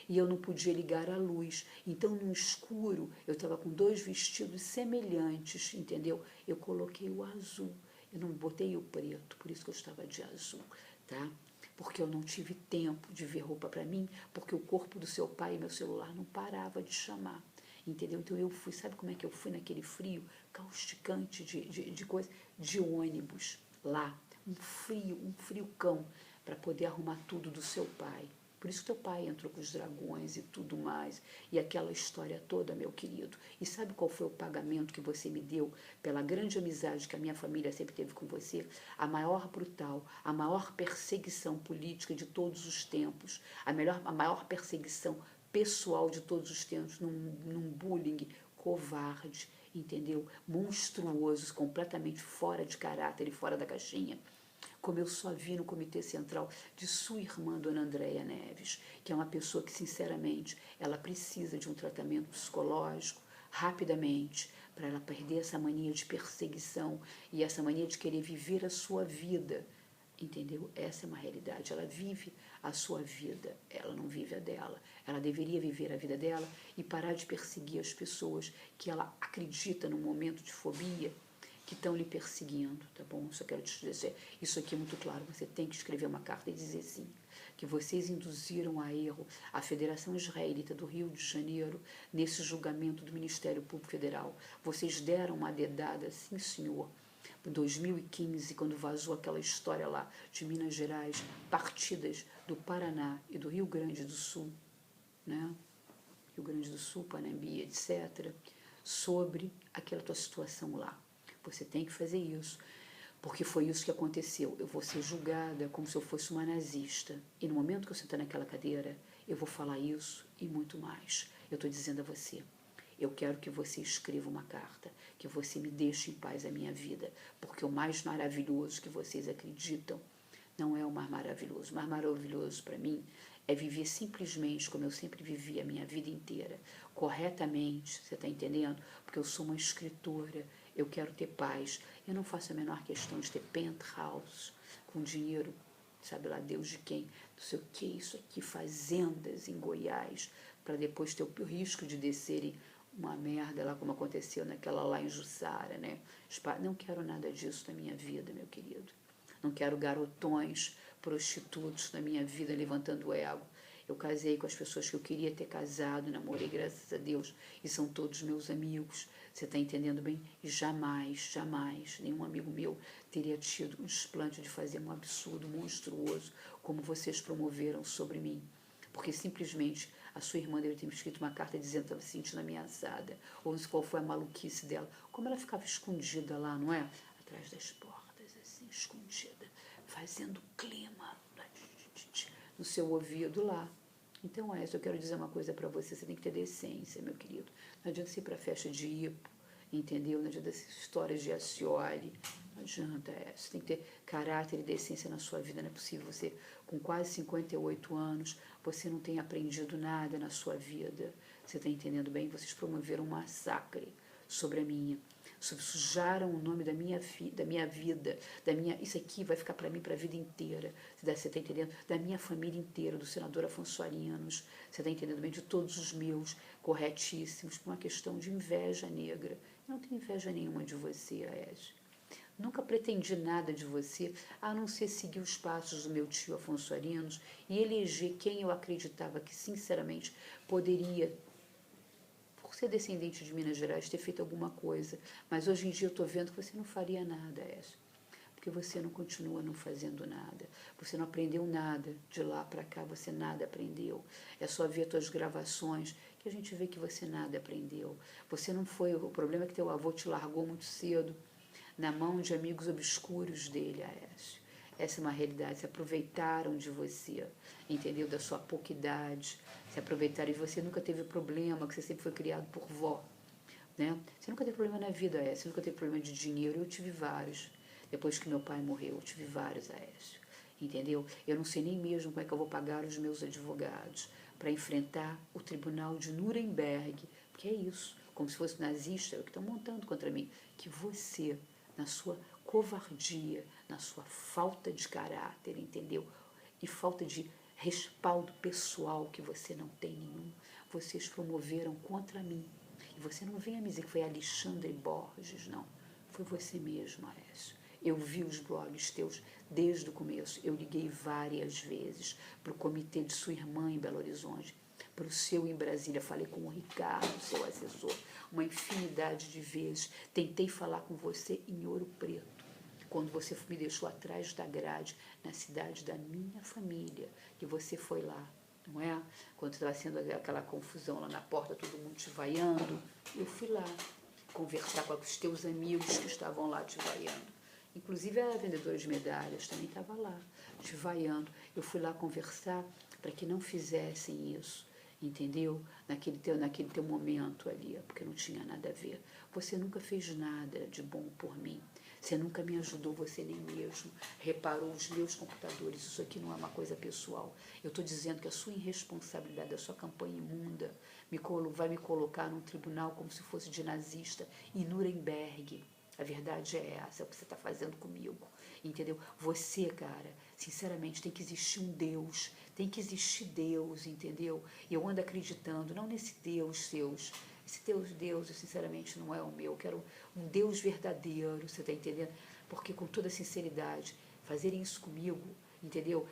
E eu não podia ligar a luz. Então, no escuro, eu estava com 2 vestidos semelhantes, entendeu? Eu coloquei o azul. Eu não botei o preto, por isso que eu estava de azul, tá? Porque eu não tive tempo de ver roupa para mim, porque o corpo do seu pai e meu celular não parava de chamar, entendeu? Então eu fui, sabe como é que eu fui naquele frio causticante de coisa? De ônibus, lá, um frio cão, para poder arrumar tudo do seu pai. Por isso que teu pai entrou com os dragões e tudo mais, e aquela história toda, meu querido. E sabe qual foi o pagamento que você me deu pela grande amizade que a minha família sempre teve com você? A maior brutal, a maior perseguição política de todos os tempos, a maior perseguição pessoal de todos os tempos, num bullying covarde, entendeu? Monstruoso, completamente fora de caráter e fora da caixinha, como eu só vi no Comitê Central de sua irmã, Dona Andréa Neves, que é uma pessoa que, sinceramente, ela precisa de um tratamento psicológico rapidamente, para ela perder essa mania de perseguição e essa mania de querer viver a sua vida, entendeu? Essa é uma realidade, ela vive a sua vida, ela não vive a dela. Ela deveria viver a vida dela e parar de perseguir as pessoas que ela acredita num momento de fobia, que estão lhe perseguindo, tá bom? Só quero te dizer, isso aqui é muito claro, você tem que escrever uma carta e dizer sim, que vocês induziram a erro a Federação Israelita do Rio de Janeiro nesse julgamento do Ministério Público Federal. Vocês deram uma dedada, sim senhor, em 2015, quando vazou aquela história lá de Minas Gerais, partidas do Paraná e do Rio Grande do Sul, né? Rio Grande do Sul, Panambi, etc., sobre aquela tua situação lá. Você tem que fazer isso, porque foi isso que aconteceu. Eu vou ser julgada como se eu fosse uma nazista. E no momento que eu sentar naquela cadeira, eu vou falar isso e muito mais. Eu estou dizendo a você, eu quero que você escreva uma carta, que você me deixe em paz a minha vida, porque o mais maravilhoso que vocês acreditam não é o mais maravilhoso. O mais maravilhoso para mim é viver simplesmente como eu sempre vivi a minha vida inteira, corretamente, você está entendendo? Porque eu sou uma escritora, eu quero ter paz. Eu não faço a menor questão de ter penthouse com dinheiro, sabe lá Deus de quem, não sei o que, isso aqui, fazendas em Goiás, para depois ter o risco de descerem uma merda lá como aconteceu naquela lá em Jussara, né? Não quero nada disso na minha vida, meu querido. Não quero garotões, prostitutos na minha vida levantando o ego. Eu casei com as pessoas que eu queria ter casado, namorei, graças a Deus, e são todos meus amigos. Você está entendendo bem? E jamais, jamais, nenhum amigo meu teria tido um desplante de fazer um absurdo monstruoso como vocês promoveram sobre mim. Porque simplesmente a sua irmã deve ter me escrito uma carta dizendo que estava se sentindo ameaçada, ou não sei qual foi a maluquice dela. Como ela ficava escondida lá, não é? Atrás das portas, assim, escondida, fazendo clima no seu ouvido lá. Então, eu quero dizer uma coisa para você, você tem que ter decência, meu querido. Não adianta você ir para festa de hipo, entendeu? Não adianta essas histórias de Acioli, não adianta, você tem que ter caráter e decência na sua vida. Não é possível você, com quase 58 anos, você não tenha aprendido nada na sua vida. Você está entendendo bem? Vocês promoveram um massacre sobre a minha, sujaram o nome da minha vida, isso aqui vai ficar para mim para a vida inteira. Você está entendendo? Da minha família inteira, do senador Afonso Arinos, você está entendendo bem? De todos os meus, corretíssimos, por uma questão de inveja negra. Eu não tenho inveja nenhuma de você, Aécio. Nunca pretendi nada de você, a não ser seguir os passos do meu tio Afonso Arinos e eleger quem eu acreditava que, sinceramente, poderia, por ser descendente de Minas Gerais, ter feito alguma coisa. Mas hoje em dia eu estou vendo que você não faria nada, Écio. Porque você não continua não fazendo nada. Você não aprendeu nada. De lá para cá você nada aprendeu. É só ver as tuas gravações que a gente vê que você nada aprendeu. Você não foi... O problema é que teu avô te largou muito cedo na mão de amigos obscuros dele, Aécio. Essa é uma realidade. Se aproveitaram de você, entendeu? Da sua pouca idade. Se aproveitaram. E você nunca teve problema, que você sempre foi criado por vó. Né? Você nunca teve problema na vida, Aécio. Você nunca teve problema de dinheiro. Eu tive vários. Depois que meu pai morreu, eu tive vários, Aécio. Entendeu? Eu não sei nem mesmo como é que eu vou pagar os meus advogados para enfrentar o tribunal de Nuremberg. Porque é isso. Como se fosse nazista, é o que estão montando contra mim. Que você, na sua covardia, na sua falta de caráter, entendeu? E falta de respaldo pessoal que você não tem nenhum, vocês promoveram contra mim. E você não venha me dizer que foi Alexandre Borges, não. Foi você mesmo, Aécio. Eu vi os blogs teus desde o começo. Eu liguei várias vezes para o comitê de sua irmã em Belo Horizonte, para o seu em Brasília. Falei com o Ricardo, seu assessor, uma infinidade de vezes. Tentei falar com você em Ouro Preto, quando você me deixou atrás da grade, na cidade da minha família, que você foi lá, não é? Quando estava sendo aquela confusão lá na porta, todo mundo te vaiando, eu fui lá conversar com os teus amigos que estavam lá te vaiando. Inclusive a vendedora de medalhas também estava lá, te vaiando. Eu fui lá conversar para que não fizessem isso, entendeu? Naquele teu momento ali, porque não tinha nada a ver. Você nunca fez nada de bom por mim. Você nunca me ajudou, você nem mesmo reparou os meus computadores. Isso aqui não é uma coisa pessoal. Eu estou dizendo que a sua irresponsabilidade, a sua campanha imunda, vai me colocar num tribunal como se fosse de nazista em Nuremberg. A verdade é essa, é o que você está fazendo comigo, entendeu? Você, cara, sinceramente, tem que existir um Deus, tem que existir Deus, entendeu? E eu ando acreditando, não nesse Deus seus Esse Deus, sinceramente, não é o meu. Eu quero um Deus verdadeiro, você está entendendo? Porque com toda sinceridade, fazerem isso comigo, entendeu?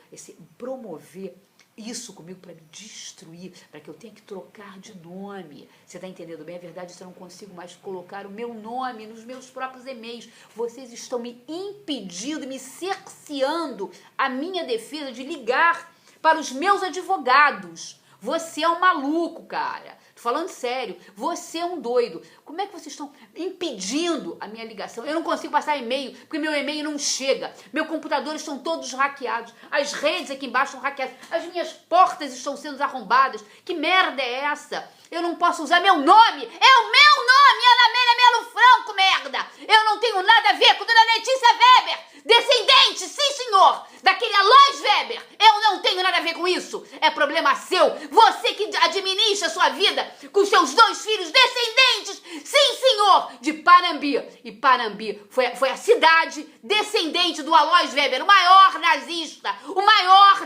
Promover isso comigo para me destruir, para que eu tenha que trocar de nome. Você está entendendo bem? A verdade é que eu não consigo mais colocar o meu nome nos meus próprios e-mails. Vocês estão me impedindo, me cerceando a minha defesa de ligar para os meus advogados. Você é um maluco, cara. Tô falando sério. Você é um doido. Como é que vocês estão impedindo a minha ligação? Eu não consigo passar e-mail, porque meu e-mail não chega. Meus computadores estão todos hackeados. As redes aqui embaixo estão hackeadas. As minhas portas estão sendo arrombadas. Que merda é essa? Eu não posso usar meu nome. É o meu nome, Ana Amélia Melo Franco, merda. Eu não tenho nada a ver com Dona Letícia Weber. Descendente, sim senhor, daquele Alois Weber. Eu não tenho nada a ver com isso. É problema seu. Você que administra a sua vida com seus 2 filhos descendentes, sim senhor, de Panambi. E Panambi foi a cidade descendente do Alois Weber, o maior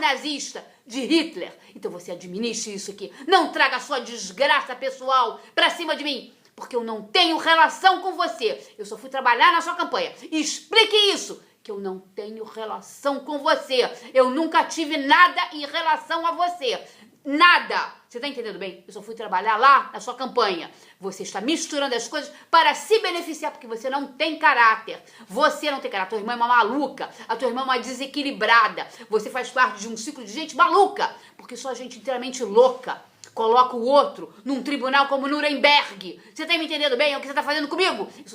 nazista de Hitler. Então você administre isso aqui. Não traga a sua desgraça pessoal pra cima de mim. Porque eu não tenho relação com você. Eu só fui trabalhar na sua campanha. Explique isso. Que eu não tenho relação com você. Eu nunca tive nada em relação a você. Nada. Você tá entendendo bem? Eu só fui trabalhar lá na sua campanha. Você está misturando as coisas para se beneficiar, porque você não tem caráter. Você não tem caráter. A tua irmã é uma maluca. A tua irmã é uma desequilibrada. Você faz parte de um ciclo de gente maluca. Porque só gente inteiramente louca coloca o outro num tribunal como Nuremberg. Você tá me entendendo bem? É o que você tá fazendo comigo? Eu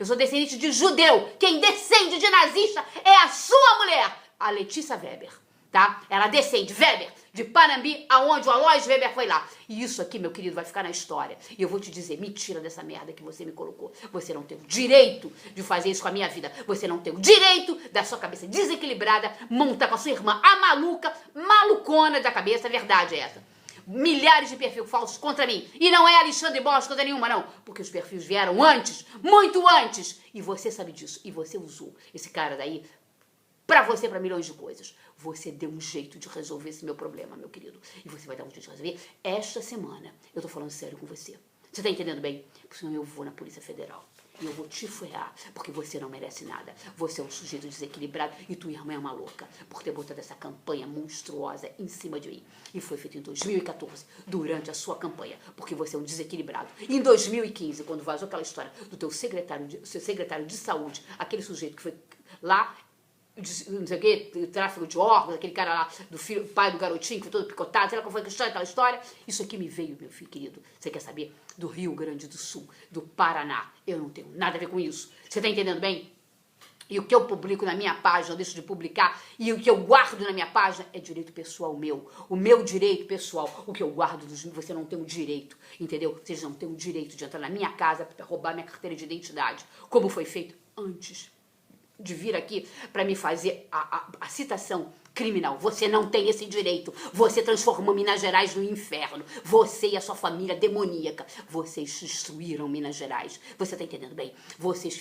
sou descendente de judeu. Quem descende de nazista é a sua mulher, a Letícia Weber, tá? Ela descende, Weber, de Panambi, aonde o Alois Weber foi lá. E isso aqui, meu querido, vai ficar na história. E eu vou te dizer, me tira dessa merda que você me colocou. Você não tem o direito de fazer isso com a minha vida. Você não tem o direito da sua cabeça desequilibrada montar com a sua irmã, a maluca, malucona da cabeça. A verdade é essa. Milhares de perfis falsos contra mim. E não é Alexandre Borges contra nenhuma, não. Porque os perfis vieram antes, muito antes. E você sabe disso. E você usou esse cara daí pra você, pra milhões de coisas. Você deu um jeito de resolver esse meu problema, meu querido. E você vai dar um jeito de resolver esta semana. Eu tô falando sério com você. Você tá entendendo bem? Porque senão eu vou na Polícia Federal. E eu vou te ferrar, porque você não merece nada. Você é um sujeito desequilibrado e tua irmã é uma louca por ter botado essa campanha monstruosa em cima de mim. E foi feito em 2014, durante a sua campanha, porque você é um desequilibrado. Em 2015, quando vazou aquela história do teu seu secretário de saúde, aquele sujeito que foi lá, não sei o que, tráfico de órgãos, aquele cara lá, do filho, pai do garotinho, que foi todo picotado, sei lá qual foi aquela história. Isso aqui me veio, meu filho querido. Você quer saber? Do Rio Grande do Sul, do Paraná. Eu não tenho nada a ver com isso. Você tá entendendo bem? E o que eu publico na minha página, eu deixo de publicar, e o que eu guardo na minha página é direito pessoal meu. O meu direito pessoal, o que eu guardo dos meus, você não tem o direito, entendeu? Vocês não têm o direito de entrar na minha casa para roubar minha carteira de identidade, como foi feito antes de vir aqui para me fazer a citação criminal. Você não tem esse direito. Você transformou Minas Gerais no inferno. Você e a sua família demoníaca. Vocês destruíram Minas Gerais. Você tá entendendo bem? Vocês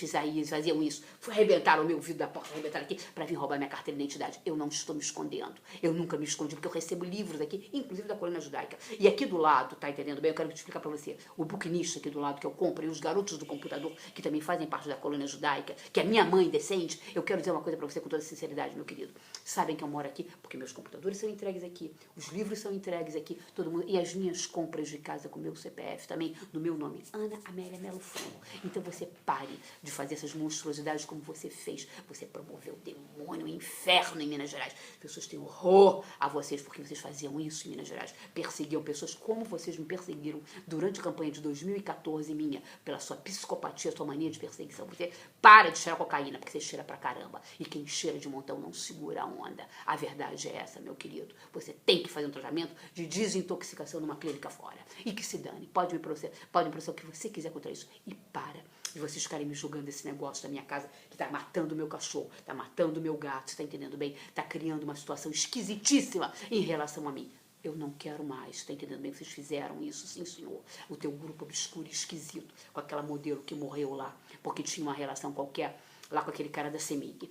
faziam isso. Arrebentaram o meu vidro da porta, arrebentaram aqui para vir roubar minha carteira de identidade. Eu não estou me escondendo. Eu nunca me escondi, porque eu recebo livros aqui, inclusive da Colônia Judaica. E aqui do lado, tá entendendo bem? Eu quero te explicar para você. O Booknista aqui do lado que eu compro e os garotos do computador, que também fazem parte da Colônia Judaica, que a minha mãe descende. Eu quero dizer uma coisa para você com toda sinceridade, meu querido. Sabem que eu moro aqui porque meus computadores são entregues aqui, os livros são entregues aqui, todo mundo, e as minhas compras de casa com meu CPF também, no meu nome, Ana Amélia Melo Franco. Então você pare de fazer essas monstruosidades como você fez. Você promoveu o demônio, o inferno em Minas Gerais. As pessoas têm horror a vocês porque vocês faziam isso em Minas Gerais. Perseguiam pessoas como vocês me perseguiram durante a campanha de 2014 minha, pela sua psicopatia, sua mania de perseguição. Você para de cheirar cocaína, porque você cheira pra caramba. E quem cheira de montão não segura a onda. A verdade é essa, meu querido. Você tem que fazer um tratamento de desintoxicação numa clínica fora. E que se dane. Pode me processar o que você quiser contra isso. E para de vocês ficarem me julgando esse negócio da minha casa que tá matando o meu cachorro, tá matando o meu gato, você tá entendendo bem? Tá criando uma situação esquisitíssima em relação a mim. Eu não quero mais, tá entendendo bem? Vocês fizeram isso, sim, senhor. O teu grupo obscuro e esquisito, com aquela modelo que morreu lá, porque tinha uma relação qualquer lá com aquele cara da CEMIG.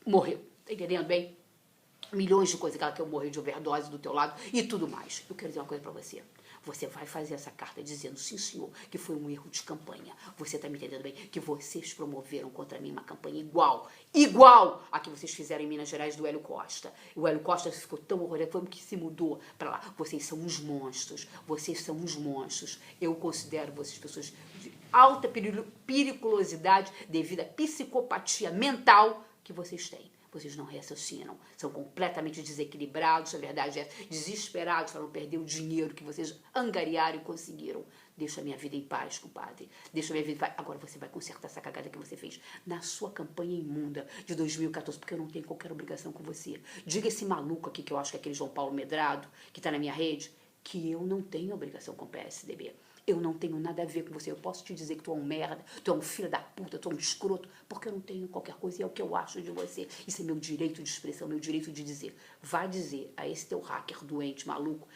Morreu, tá entendendo bem? milhões de coisas, aquela que eu morri de overdose do teu lado e tudo mais. Eu quero dizer uma coisa pra você. Você vai fazer essa carta dizendo, sim senhor, que foi um erro de campanha. Você tá me entendendo bem? Que vocês promoveram contra mim uma campanha igual a que vocês fizeram em Minas Gerais do Hélio Costa. O Hélio Costa ficou tão horrorizado, foi que se mudou pra lá. Vocês são uns monstros, vocês são uns monstros. Eu considero vocês pessoas de alta periculosidade devido à psicopatia mental que vocês têm. Vocês não raciocinam, são completamente desequilibrados, a verdade é desesperados para não perder o dinheiro que vocês angariaram e conseguiram. Deixa a minha vida em paz, compadre. Deixa a minha vida em paz. Agora você vai consertar essa cagada que você fez na sua campanha imunda de 2014, porque eu não tenho qualquer obrigação com você. Diga esse maluco aqui, que eu acho que é aquele João Paulo Medrado, que está na minha rede, que eu não tenho obrigação com o PSDB. Eu não tenho nada a ver com você. Eu posso te dizer que tu é um merda, tu é um filho da puta, tu é um escroto, porque eu não tenho qualquer coisa e é o que eu acho de você. Isso é meu direito de expressão, meu direito de dizer. Vai dizer a esse teu hacker doente, maluco,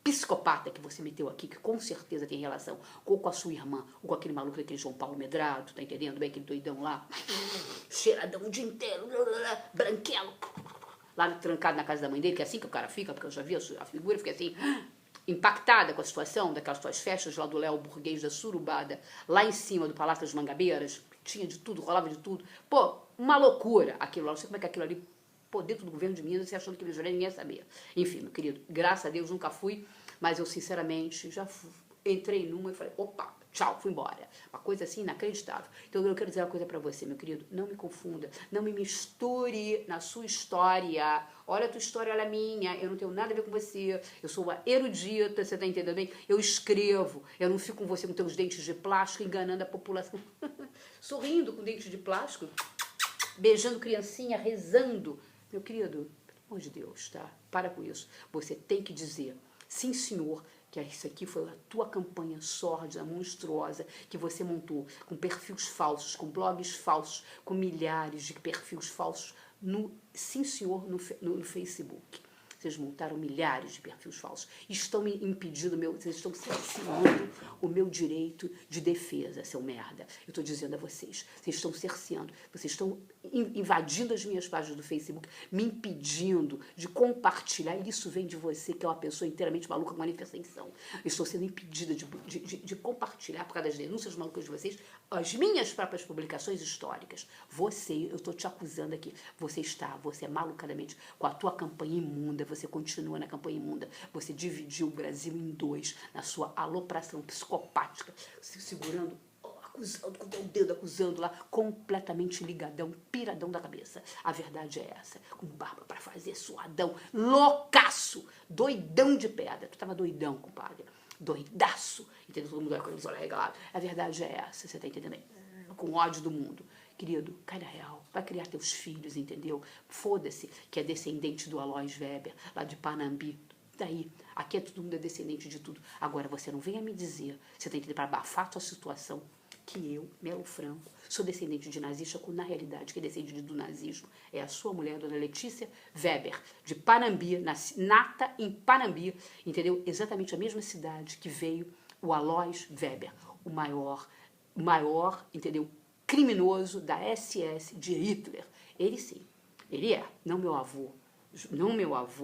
psicopata que você meteu aqui, que com certeza tem relação ou com a sua irmã, ou com aquele maluco daquele João Paulo Medrado, tá entendendo bem? Aquele doidão lá, cheiradão o dia inteiro, branquelo, lá trancado na casa da mãe dele, que é assim que o cara fica, porque eu já vi a figura, fiquei assim, impactada com a situação daquelas tuas festas lá do Léo Burguês da Surubada, lá em cima do Palácio das Mangabeiras, tinha de tudo, rolava de tudo. Pô, uma loucura aquilo lá, não sei como é que aquilo ali, pô, dentro do governo de Minas, você achando que eles ninguém ia saber. Enfim, meu querido, graças a Deus nunca fui, mas eu sinceramente já entrei numa e falei, opa, tchau, fui embora. Uma coisa assim inacreditável. Então eu quero dizer uma coisa pra você, meu querido, não me confunda, não me misture na sua história. Olha a tua história, olha a minha, eu não tenho nada a ver com você, eu sou uma erudita, você tá entendendo bem? Eu escrevo, eu não fico com você com teus dentes de plástico enganando a população. Sorrindo com dentes de plástico, beijando criancinha, rezando. Meu querido, pelo amor de Deus, tá? Para com isso. Você tem que dizer, sim senhor, que isso aqui foi a tua campanha sórdida, monstruosa, que você montou com perfis falsos, com blogs falsos, com milhares de perfis falsos, sim senhor, no Facebook. Vocês montaram milhares de perfis falsos. Estão me impedindo, vocês estão cerceando o meu direito de defesa, seu merda. Eu estou dizendo a vocês. Vocês estão cerceando, vocês estão invadindo as minhas páginas do Facebook, me impedindo de compartilhar. E isso vem de você, que é uma pessoa inteiramente maluca com manifestação. Eu estou sendo impedida de compartilhar, por causa das denúncias malucas de vocês, as minhas próprias publicações históricas. Você, eu estou te acusando aqui. Você é malucadamente com a tua campanha imunda. Você continua na campanha imunda. Você dividiu o Brasil em dois, na sua alopração psicopática, se segurando, acusando com o teu dedo, acusando lá, completamente ligadão, piradão da cabeça. A verdade é essa. Com barba pra fazer, suadão, loucaço, doidão de pedra. Tu tava doidão, compadre. Doidaço. Entendeu? Todo mundo vai com aqueles olhos regalados. A verdade é essa, você tá entendendo? Com ódio do mundo. Querido, cai na real, vai criar teus filhos, entendeu? Foda-se que é descendente do Aloys Weber, lá de Panambi. Daí, aqui é todo mundo descendente de tudo. Agora, você não venha me dizer, você tem que ir para abafar a tua situação, que eu, Melo Franco, sou descendente de nazista, quando na realidade quem é descendente do nazismo é a sua mulher, dona Letícia Weber, de Panambi, nata em Panambi, entendeu? Exatamente a mesma cidade que veio o Aloys Weber, o maior, entendeu? Criminoso da SS de Hitler. Ele sim, ele é, não meu avô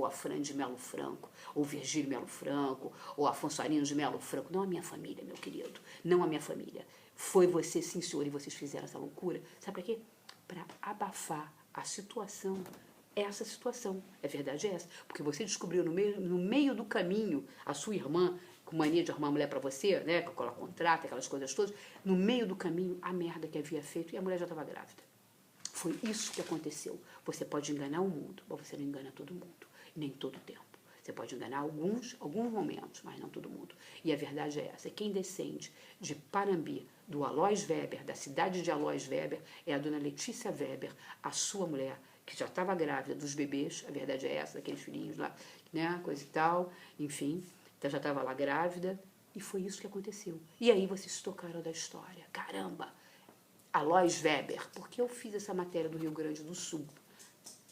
Afrânio de Melo Franco, ou Virgílio Melo Franco, ou Afonso Arinos de Melo Franco, não a minha família, meu querido, não a minha família. Foi você, sim senhor, e vocês fizeram essa loucura, sabe para quê? Para abafar a situação, essa situação, a verdade é essa, porque você descobriu no meio do caminho a sua irmã, com mania de arrumar mulher pra você, né, com aquela contrata, aquelas coisas todas, no meio do caminho, a merda que havia feito, e a mulher já estava grávida. Foi isso que aconteceu. Você pode enganar o mundo, mas você não engana todo mundo, nem todo o tempo. Você pode enganar alguns momentos, mas não todo mundo. E a verdade é essa, quem descende de Panambi, do Aloys Weber, da cidade de Aloys Weber, é a dona Letícia Weber, a sua mulher, que já estava grávida dos bebês, a verdade é essa, daqueles filhinhos lá, né, coisa e tal, enfim, já estava lá grávida, e foi isso que aconteceu. E aí vocês tocaram da história. Caramba! Aloys Weber, porque eu fiz essa matéria do Rio Grande do Sul.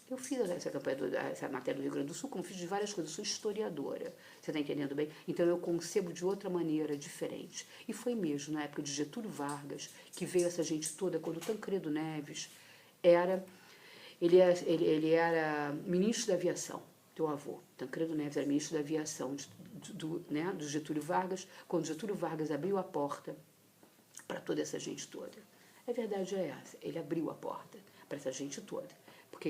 Eu fiz essa matéria do Rio Grande do Sul, como fiz de várias coisas, eu sou historiadora, você está entendendo bem? Então eu concebo de outra maneira, diferente. E foi mesmo na época de Getúlio Vargas, que veio essa gente toda, quando o Tancredo Neves era Ele era ministro da aviação, teu avô. Tancredo Neves era ministro da aviação né, do Getúlio Vargas, quando Getúlio Vargas abriu a porta para toda essa gente toda. A verdade é essa, ele abriu a porta para essa gente toda. Porque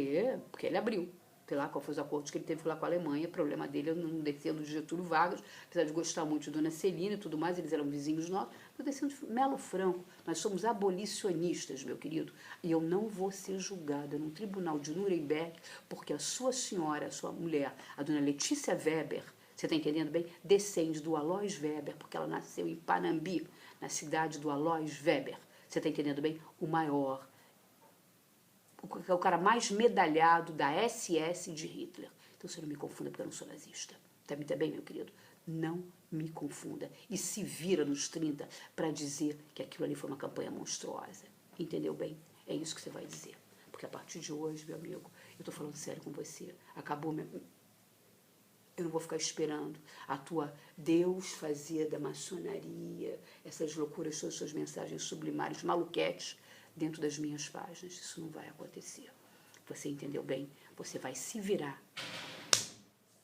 ele abriu. Sei lá qual foi os acordos que ele teve lá com a Alemanha, o problema dele é não descendo de Getúlio Vargas, apesar de gostar muito de Dona Celina e tudo mais, eles eram vizinhos nossos, mas descendo de Melo Franco. Nós somos abolicionistas, meu querido, e eu não vou ser julgada num tribunal de Nuremberg porque a sua senhora, a sua mulher, a Dona Letícia Weber, você está entendendo bem? Descende do Alois Weber, porque ela nasceu em Panambi, na cidade do Alois Weber. Você está entendendo bem? O maior, o cara mais medalhado da SS de Hitler. Então você não me confunda porque eu não sou nazista. Tá bem, meu querido? Não me confunda. E se vira nos 30 para dizer que aquilo ali foi uma campanha monstruosa. Entendeu bem? É isso que você vai dizer. Porque a partir de hoje, meu amigo, eu tô falando sério com você. Acabou meu... Eu não vou ficar esperando a tua Deus fazia da maçonaria, essas loucuras, todas as suas mensagens sublimares, maluquetes, dentro das minhas páginas. Isso não vai acontecer. Você entendeu bem? Você vai se virar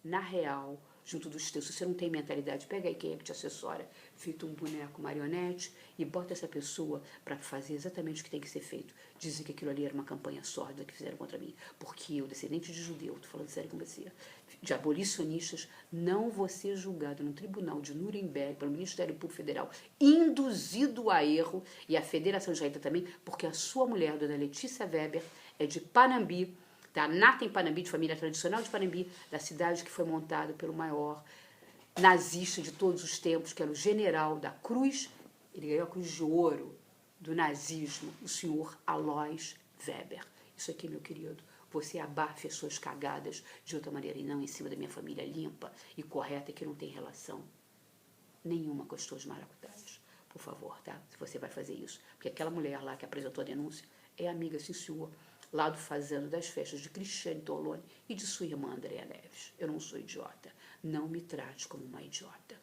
na real, junto dos teus. Se você não tem mentalidade, pega aí quem é que te assessora, feito um boneco marionete e bota essa pessoa para fazer exatamente o que tem que ser feito. Dizer que aquilo ali era uma campanha sórdida que fizeram contra mim. Porque eu, descendente de judeu, tô falando sério com você, de abolicionistas, não vou ser julgado num tribunal de Nuremberg pelo Ministério Público Federal, induzido a erro, e a Federação Israelita também, porque a sua mulher, dona Letícia Weber, é de Panambi, tá? Nata em Panambi, de família tradicional de Panambi, da cidade que foi montada pelo maior nazista de todos os tempos, que era o general da Cruz, ele ganhou a Cruz de Ouro do nazismo, o senhor Alois Weber. Isso aqui, meu querido, você abafe as suas cagadas de outra maneira e não em cima da minha família limpa e correta, que não tem relação nenhuma com as tuas maracutaias. Por favor, tá? Se você vai fazer isso. Porque aquela mulher lá que apresentou a denúncia é amiga, sim senhor, lá do fazendo das festas de Cristiane Tolone e de sua irmã Andréa Neves. Eu não sou idiota. Não me trate como uma idiota.